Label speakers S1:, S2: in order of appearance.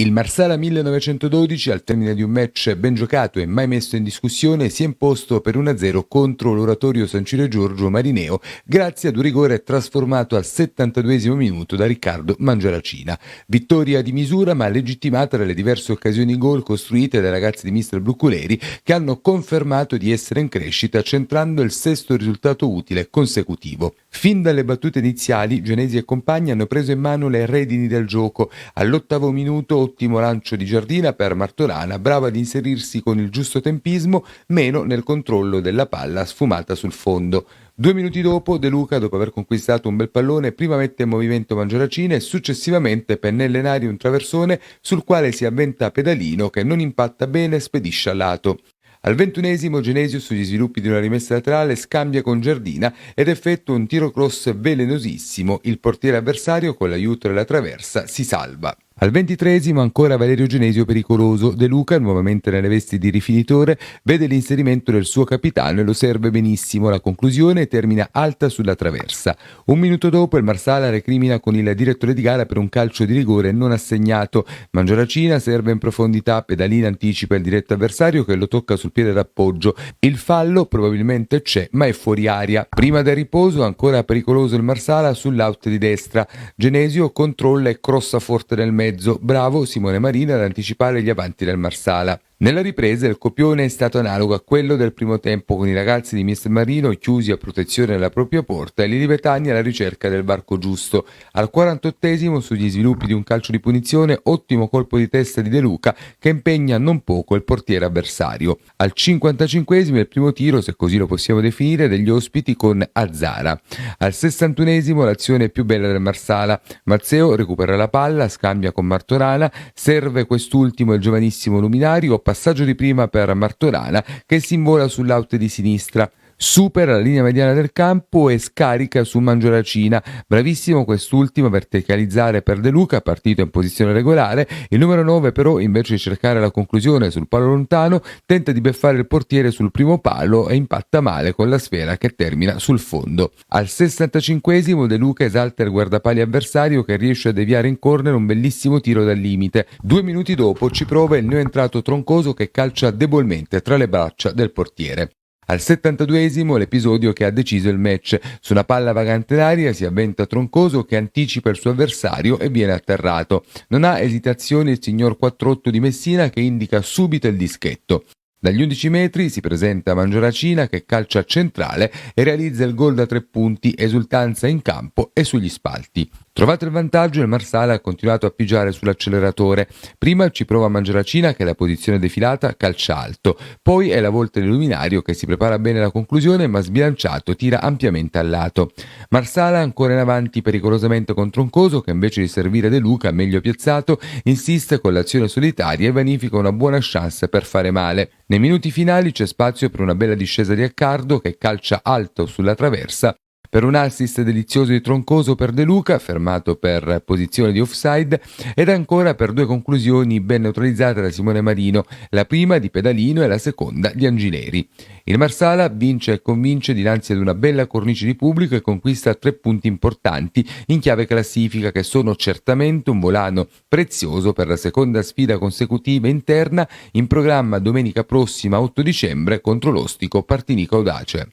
S1: Il Marsala 1912, al termine di un match ben giocato e mai messo in discussione, si è imposto per 1-0 contro l'oratorio San Ciro Giorgio Marineo, grazie ad un rigore trasformato al 72esimo minuto da Riccardo Mangiaracina. Vittoria di misura, ma legittimata dalle diverse occasioni gol costruite dai ragazzi di mister Bruculeri, che hanno confermato di essere in crescita, centrando il sesto risultato utile consecutivo. Fin dalle battute iniziali, Genesi e compagni hanno preso in mano le redini del gioco. All'8° minuto, ottimo lancio di Giardina per Martorana, brava ad inserirsi con il giusto tempismo, meno nel controllo della palla sfumata sul fondo. 2 minuti dopo, De Luca, dopo aver conquistato un bel pallone, prima mette in movimento Mangiaracina e successivamente pennella in aria un traversone sul quale si avventa Pedalino, che non impatta bene e spedisce a lato. Al 21esimo Genesio, sugli sviluppi di una rimessa laterale, scambia con Giardina ed effettua un tiro cross velenosissimo. Il portiere avversario, con l'aiuto della traversa, si salva. Al 23esimo ancora Valerio Genesio pericoloso. De Luca, nuovamente nelle vesti di rifinitore, vede l'inserimento del suo capitano e lo serve benissimo. La conclusione termina alta sulla traversa. Un minuto dopo il Marsala recrimina con il direttore di gara per un calcio di rigore non assegnato. Mangiaracina serve in profondità, Pedalina anticipa il diretto avversario che lo tocca sul piede d'appoggio. Il fallo probabilmente c'è, ma è fuori aria. Prima del riposo ancora pericoloso il Marsala sull'out di destra. Genesio controlla e crossa forte nel mezzo. Bravo Simone Marina ad anticipare gli avanti del Marsala. Nella ripresa il copione è stato analogo a quello del primo tempo, con i ragazzi di mister Marino chiusi a protezione della propria porta e li Libetani alla ricerca del varco giusto. Al 48esimo, sugli sviluppi di un calcio di punizione, ottimo colpo di testa di De Luca che impegna non poco il portiere avversario. Al 55esimo il primo tiro, se così lo possiamo definire, degli ospiti con Azzara. Al 61esimo l'azione più bella del Marsala. Mazzeo recupera la palla, scambia con Martorana, serve quest'ultimo il giovanissimo Luminario, passaggio di prima per Martorana che si invola sull'out di sinistra. Supera la linea mediana del campo e scarica su Mangiaracina. Bravissimo quest'ultimo a verticalizzare per De Luca, partito in posizione regolare. Il numero 9 però, invece di cercare la conclusione sul palo lontano, tenta di beffare il portiere sul primo palo e impatta male con la sfera che termina sul fondo. Al 65esimo De Luca esalta il guardapali avversario che riesce a deviare in corner un bellissimo tiro dal limite. 2 minuti dopo ci prova il neoentrato Troncoso che calcia debolmente tra le braccia del portiere. Al 72esimo l'episodio che ha deciso il match. Su una palla vagante d'aria si avventa Troncoso che anticipa il suo avversario e viene atterrato. Non ha esitazioni il signor 4-8 di Messina che indica subito il dischetto. Dagli 11 metri si presenta Mangiaracina che calcia centrale e realizza il gol da 3 punti, esultanza in campo e sugli spalti. Trovato il vantaggio, il Marsala ha continuato a pigiare sull'acceleratore. Prima ci prova Mangiaracina che è la posizione defilata calcia alto, poi è la volta di Luminario che si prepara bene alla conclusione ma sbilanciato tira ampiamente al lato. Marsala ancora in avanti pericolosamente con Troncoso che invece di servire De Luca meglio piazzato insiste con l'azione solitaria e vanifica una buona chance per fare male. Nei minuti finali c'è spazio per una bella discesa di Accardo che calcia alto sulla traversa, per un assist delizioso di Troncoso per De Luca, fermato per posizione di offside, ed ancora per 2 conclusioni ben neutralizzate da Simone Marino, la prima di Pedalino e la seconda di Angileri. Il Marsala vince e convince dinanzi ad una bella cornice di pubblico e conquista 3 punti importanti in chiave classifica che sono certamente un volano prezioso per la seconda sfida consecutiva interna in programma domenica prossima 8 dicembre contro l'Ostico Partinico Audace.